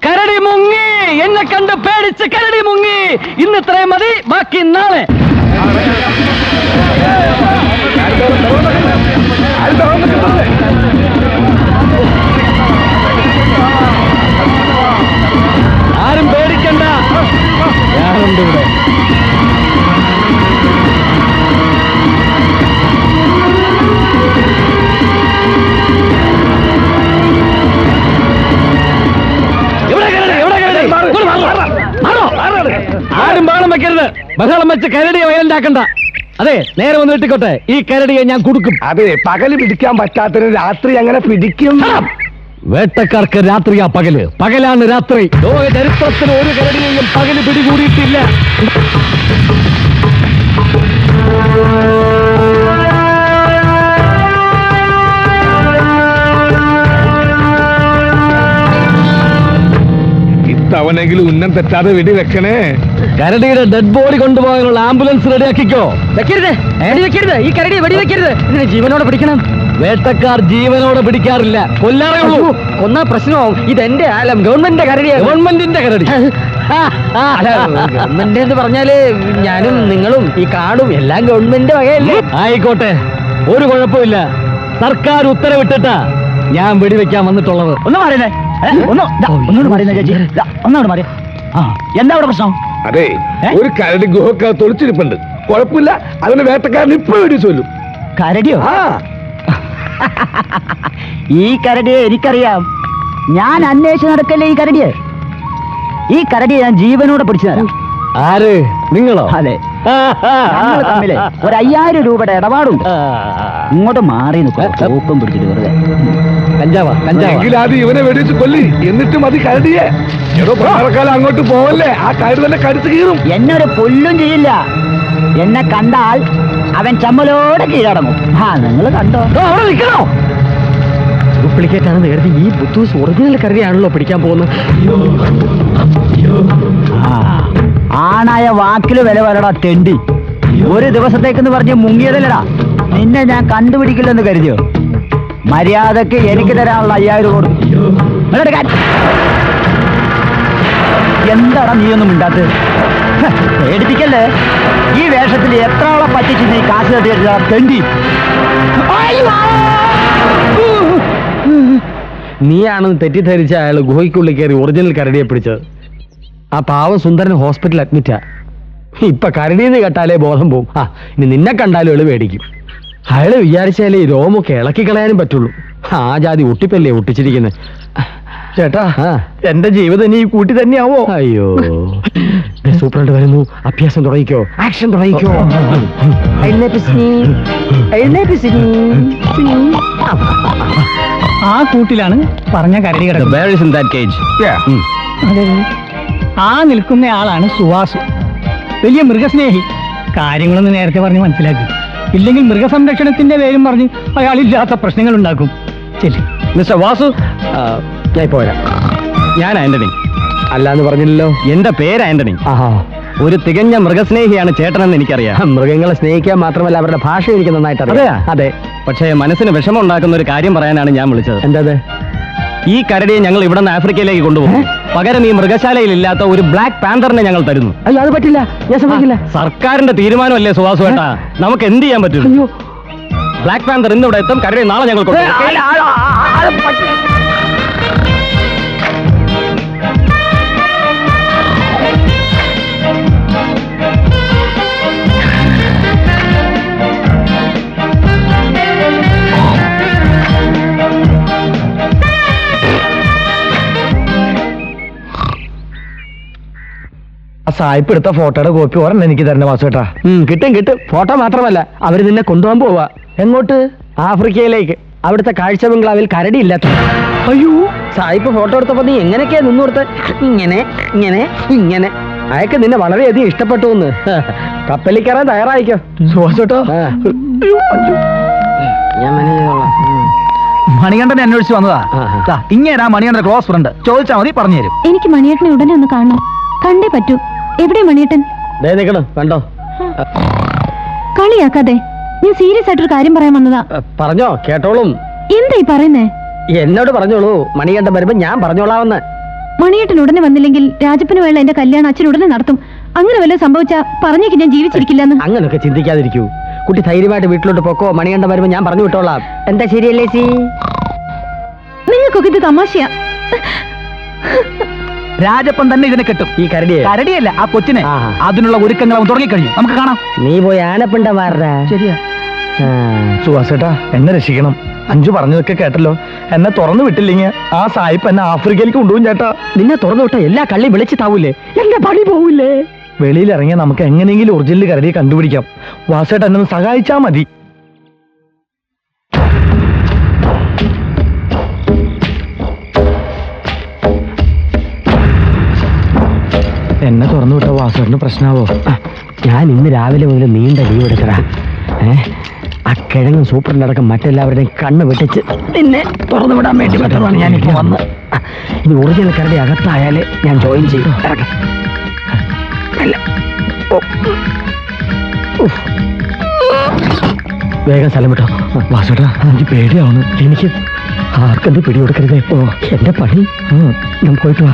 കരടി മുങ്ങി, എന്നെ കണ്ട് പേടിച്ച് കരടി മുങ്ങി. ഇന്ന് ഇത്രയും മതി, ബാക്കി നാളെ. ആരും പേടിക്കണ്ട, ഞാനുണ്ട് ഇവിടെ. ആരും ബഹളം വെക്കരുത്. ബഹളം വെച്ച് കരടിയെ വയലുണ്ടാക്കണ്ട. അതെ, നേരെ വന്ന് വെട്ടിക്കോട്ടെ. ഈ കരടിയെ ഞാൻ കൊടുക്കും. അതെ, പകല് പിടിക്കാൻ പറ്റാത്തതിന് രാത്രി അങ്ങനെ പിടിക്കും. വേട്ടക്കാർക്ക് രാത്രിയാ പകല്, പകലാണ് രാത്രി. ലോക ചരിത്രത്തിൽ ഒരു കരടിയെയും പകല് പിടികൂടിയിട്ടില്ല. ഇത്തവണെങ്കിലും ഉന്നം തെറ്റാതെ വെടി വെക്കണേ. കരടിയുടെ ഡെഡ് ബോഡി കൊണ്ടുപോകാനുള്ള ആംബുലൻസ് റെഡിയാക്കിക്കോ. വെക്കരുത്, വെടിവെക്കരുത്. ഈ കരടിയെ വെടിവെക്കരുത്. ഇതിനെ ജീവനോടെ പിടിക്കണം. വേട്ടക്കാർ ജീവനോടെ പിടിക്കാറില്ല, കൊല്ലാറേ ഉള്ളൂ. കൊന്നാ പ്രശ്നമാവും. ഇതെന്റെ ആലം, ഗവൺമെന്റിന്റെ കരടിയാണ്. ഗവൺമെന്റിന്റെ കരടി. ഗവൺമെന്റ് എന്ന് പറഞ്ഞാല് ഞാനും നിങ്ങളും ഈ കാടും എല്ലാം ഗവൺമെന്റ് വകയല്ലേ. ആയിക്കോട്ടെ, ഒരു കുഴപ്പമില്ല. സർക്കാർ ഉത്തരവിട്ടിട്ടാ ഞാൻ വെടിവെക്കാൻ വന്നിട്ടുള്ളത്. ഒന്ന് മാറിയേ, ഒന്നുകൂടെ മാറിയ ചേച്ചി, ഒന്നുകൂടെ മാറിയ. എന്താ അവിടെ പ്രശ്നം? അതെ, ഒരു കരടി ഗുഹക്കകത്ത് ഒളിച്ചിരിപ്പുണ്ട്. കുഴപ്പമില്ല, അതിന് വേട്ടക്കാരൻ ഇപ്പൊ വെടി ചൊല്ലും. കരടിയോ? ഈ കരടിയെ എനിക്കറിയാം. ഞാൻ അന്വേഷിച്ച് നടക്കല്ലേ ഈ കരടിയെ. ഈ കരടിയെ ഞാൻ ജീവനോടെ പിടിച്ചു തരാം. ആര്? നിങ്ങളോ? അതെ, ഞങ്ങൾ തമ്മില് ഒരു 5000 രൂപയുടെ ഇടപാടുണ്ട്. ഇങ്ങോട്ട് മാറി നിൽക്കും പിടിച്ചിട്ട് വെറുതെ. കഞ്ചാവാ? ആദ്യം ഇവനെ വെടിവെച്ച് കൊല്ലി, എന്നിട്ട് മതി കരടിയെ. ഏതോ പ്രകാരം അങ്ങോട്ട് പോവല്ലേ, ആ കരടി തന്നെ കടിച്ചു കീറും. എന്നെ ഒരു പുല്ലും ചെയ്യില്ല. എന്നെ കണ്ടാൽ അവൻ ചമ്മലോടെ കീഴടങ്ങും. നിങ്ങൾ കണ്ടോ? അവിടെ നിൽക്കണോ? ഡ്യൂപ്ലിക്കേറ്റ് ആണെന്ന് കരുതി ഈ ബുദ്ധൂസ് ഒറിജിനൽ കരടിയാണല്ലോ പിടിക്കാൻ പോകുന്നത്. ആണായ വാക്കില് വില വരടാ തെണ്ടി. ഒരു ദിവസത്തേക്കെന്ന് പറഞ്ഞ് മുങ്ങിയതല്ലടാ. നിന്നെ ഞാൻ കണ്ടുപിടിക്കില്ലെന്ന് കരുതിയോ? മര്യാദക്ക് എനിക്ക് തരാനുള്ള 5000 കൊടുക്കും. എന്താടാ നീയൊന്നും മിണ്ടാത്തത്? പേടിപ്പിക്കല്ലേ. ഈ വേഷത്തിൽ എത്ര ആളെ പറ്റിച്ച് നീ കാശ് തട്ടിയ തെണ്ടി. നീയാണെന്ന് തെറ്റിദ്ധരിച്ച അയാൾ ഗുഹയ്ക്കുള്ളിൽ കയറി ഒറിജിനൽ കരടിയെ പിടിച്ചത്. ആ പാവം സുന്ദരൻ ഹോസ്പിറ്റൽ അഡ്മിറ്റാ. ഇപ്പൊ കരടിയെന്ന് കേട്ടാലേ ബോധം പോവും. ഇനി നിന്നെ കണ്ടാലും എള് പേടിക്കും. അയാള് വിചാരിച്ചാലേ രോമൊക്കെ ഇളക്കി കളയാനും പറ്റുള്ളൂ. ആ ജാതി ഒട്ടിപ്പല്ലേ ഒട്ടിച്ചിരിക്കുന്നത്. ചേട്ടാ, എന്റെ ജീവിതം ഇനി കൂട്ടി തന്നെയാവോ? അയ്യോ, സൂപ്രണ്ട് വരുന്നു. അഭ്യാസം തുടങ്ങിക്കോ, ആക്ഷൻ തുടങ്ങിക്കോ. ആ കൂട്ടിലാണ് പറഞ്ഞ കരടി കിടക്കുന്നത്. ആ നിൽക്കുന്ന ആളാണ് സുവാസു. വലിയ മൃഗസ്നേഹി. കാര്യങ്ങളൊന്ന് നേരത്തെ പറഞ്ഞ് മനസ്സിലാക്കി. ഇല്ലെങ്കിൽ മൃഗസംരക്ഷണത്തിന്റെ പേരും പറഞ്ഞ് അയാളില്ലാത്ത പ്രശ്നങ്ങൾ ഉണ്ടാക്കും. ശരി മിസ്റ്റർ വാസു, ഞാൻ പോരാ. ഞാൻ ആന്റണി. അല്ലാന്ന് പറഞ്ഞില്ലല്ലോ. എന്റെ പേര് ആന്റണി. ഒരു തികഞ്ഞ മൃഗസ്നേഹിയാണ് ചേട്ടനെന്ന് എനിക്കറിയാം. മൃഗങ്ങളെ സ്നേഹിക്കാൻ മാത്രമല്ല, അവരുടെ ഭാഷ എനിക്ക് നന്നായിട്ട് അറിയാം. അതെ, പക്ഷേ മനസ്സിന് വിഷമം ഉണ്ടാക്കുന്ന ഒരു കാര്യം പറയാനാണ് ഞാൻ വിളിച്ചത്. എന്താ? ഈ കരടിയെ ഞങ്ങൾ ഇവിടെ നിന്ന് ആഫ്രിക്കയിലേക്ക് കൊണ്ടുപോകും. പകരം ഈ മൃഗശാലയിൽ ഇല്ലാത്ത ഒരു ബ്ലാക്ക് പാന്തറിനെ ഞങ്ങൾ തരുന്നു. അയ്യോ, അത് പറ്റില്ല, ഞാൻ സമ്മതിക്കില്ല. സർക്കാരിന്റെ തീരുമാനമല്ലേ സുവാസു ഏട്ടാ, നമുക്ക് എന്ത് ചെയ്യാൻ പറ്റും? ബ്ലാക്ക് പാന്തർ ഇന്ന് ഇവിടെ എത്തും, കരടി നാളെ ഞങ്ങൾ സായിപ്പ് എടുത്ത ഫോട്ടോയുടെ കോപ്പി ഓർമ്മ എനിക്ക് തരണ വാസുവേട്ടാ. കിട്ടും. ഫോട്ടോ മാത്രമല്ല, അവര് നിന്നെ കൊണ്ടുപോകാൻ പോവാ. എങ്ങോട്ട്? ആഫ്രിക്കയിലേക്ക്. അവിടുത്തെ കാഴ്ച ബംഗ്ലാവിൽ കരടി ഇല്ലാത്ത. അയ്യോ, സായിപ്പ് ഫോട്ടോ എടുത്തപ്പോ നീ എങ്ങനെയൊക്കെയാ നിന്നു കൊടുത്ത്? ഇങ്ങനെ അയക്ക് നിന്നെ വളരെയധികം ഇഷ്ടപ്പെട്ടു എന്ന്. കപ്പലിൽ കയറാൻ തയ്യാറായിക്കോ സുവാസേട്ടാ. ഞാൻ മണികണ്ഠനെ അന്വേഷിച്ച് വന്നതാ. ഇങ്ങനെ മണികണ്ഠന്റെ ക്ലോസ് ഫ്രണ്ട്. ചോദിച്ചാൽ മതി, പറഞ്ഞു തരും. എനിക്ക് മണിയേട്ടനെ ഉടനെ ഒന്ന് കാണണം. കണ്ടേ പറ്റൂ. എവിടെ മണിയേട്ടൻ? നിൽക്കണം, കണ്ടോ? കളിയാക്കാതെ, ഞാൻ സീരിയസ് ആയിട്ടൊരു കാര്യം പറയാൻ വന്നതാ. പറഞ്ഞോ, കേട്ടോളും. എന്തായി പറയുന്നേ? എന്നോട് പറഞ്ഞോളൂ, മണികണ്ഠൻ വരുമ്പോ ഞാൻ പറഞ്ഞോളാമെന്ന്. മണിയേട്ടൻ ഉടനെ വന്നില്ലെങ്കിൽ രാജപ്പന് വേണ്ട എന്റെ കല്യാണം അച്ഛൻ ഉടനെ നടത്തും. അങ്ങനെ വല്ലതും സംഭവിച്ചാ പറഞ്ഞേക്ക് ഞാൻ ജീവിച്ചിരിക്കില്ലെന്ന്. അങ്ങനൊക്കെ ചിന്തിക്കാതിരിക്കൂ. കുട്ടി ധൈര്യമായിട്ട് വീട്ടിലോട്ട് പൊക്കോ. മണികണ്ഠൻ വരുമ്പോ ഞാൻ പറഞ്ഞു വിട്ടോളാം. എന്താ ശരിയല്ലേ സി? നിങ്ങൾക്കൊക്കെ ഇത് തമാശയാ. രാജപ്പൻ തന്നെ ഇതിനെ കെട്ടും. ഈ കരടിയെ? കരടിയല്ല, ആ കൊച്ചിനെ. ആഹാ. അതിനുള്ള ഒരുക്കങ്ങൾ അവൻ തുടങ്ങിക്കഴിഞ്ഞു. നമുക്ക് കാണാം. നീ പോയി ആനപ്പിണ്ട മാറാ. ശരിയാ. സുഹാസേട്ടാ, എന്നെ രക്ഷിക്കണം. അഞ്ചു പറഞ്ഞതൊക്കെ കേട്ടല്ലോ. എന്നെ തുറന്നു വിട്ടില്ലെങ്കിൽ ആ സായിപ്പ് എന്നെ ആഫ്രിക്കയിലേക്ക് കൊണ്ടുപോകും ചേട്ടാ. നിന്നെ തുറന്നു വിട്ട എല്ലാ കള്ളിയും വിളിച്ചു താവൂലേ? എന്റെ പണി പോവില്ലേ? വെളിയിൽ ഇറങ്ങിയാൽ നമുക്ക് എങ്ങനെയെങ്കിലും ഒറിജിനൽ കരടിയെ കണ്ടുപിടിക്കാം. വാസേട്ട എന്നെ ഒന്ന് സഹായിച്ചാ മതി. എന്നെ തുറന്നു വിട്ട വാസേട്ടന് പ്രശ്നമാവോ? ഞാൻ ഇന്ന് രാവിലെ മുതൽ നീണ്ട ലീവ് എടുക്കടാ. ആ കിഴങ്ങും സൂപ്പറിനടക്കം മറ്റെല്ലാവരുടെയും കണ്ണ് വെട്ടിച്ച് നിന്നെ തുറന്നു വിടാൻ വേണ്ടി പറ്റുന്നതാണ് ഞാനിപ്പോ വന്ന്. ഇനി ഒറിജിനൽ കരടി അകത്തായാലേ ഞാൻ ജോയിൻ ചെയ്യും. ഇറങ്ങാം. അല്ല. ഓ. ഉഫ്. വേഗം സ്ഥലം വിട്ടോ. വാസേട്ടാ, എനിക്ക് പേടിയാവുന്നു. എനിക്ക് ആർക്കെന്ത് പിടികൊടുക്കരുതേ. ഓ, എന്റെ പണി. ഞാൻ പോയിട്ട് വാ.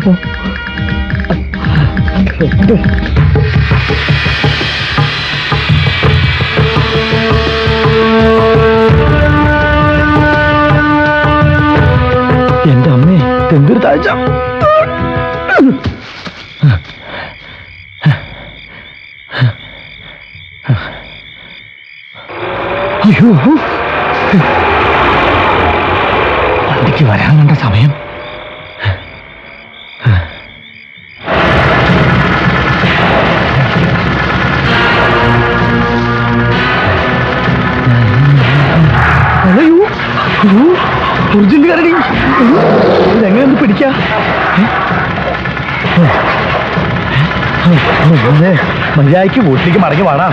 പോ. എന്റെ അമ്മേ, എന്തൊരു താഴ്ച. അയ്യോ, വണ്ടിക്ക് വരാൻ കണ്ട സമയം. ഒറിജിനൽ കരടി ഇതെങ്ങനെയൊന്ന് പിടിക്കാ? മര്യാദയ്ക്ക് വീട്ടിലേക്ക് മടങ്ങി വാടാ.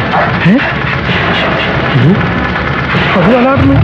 അത് വല്ലാടുന്നു.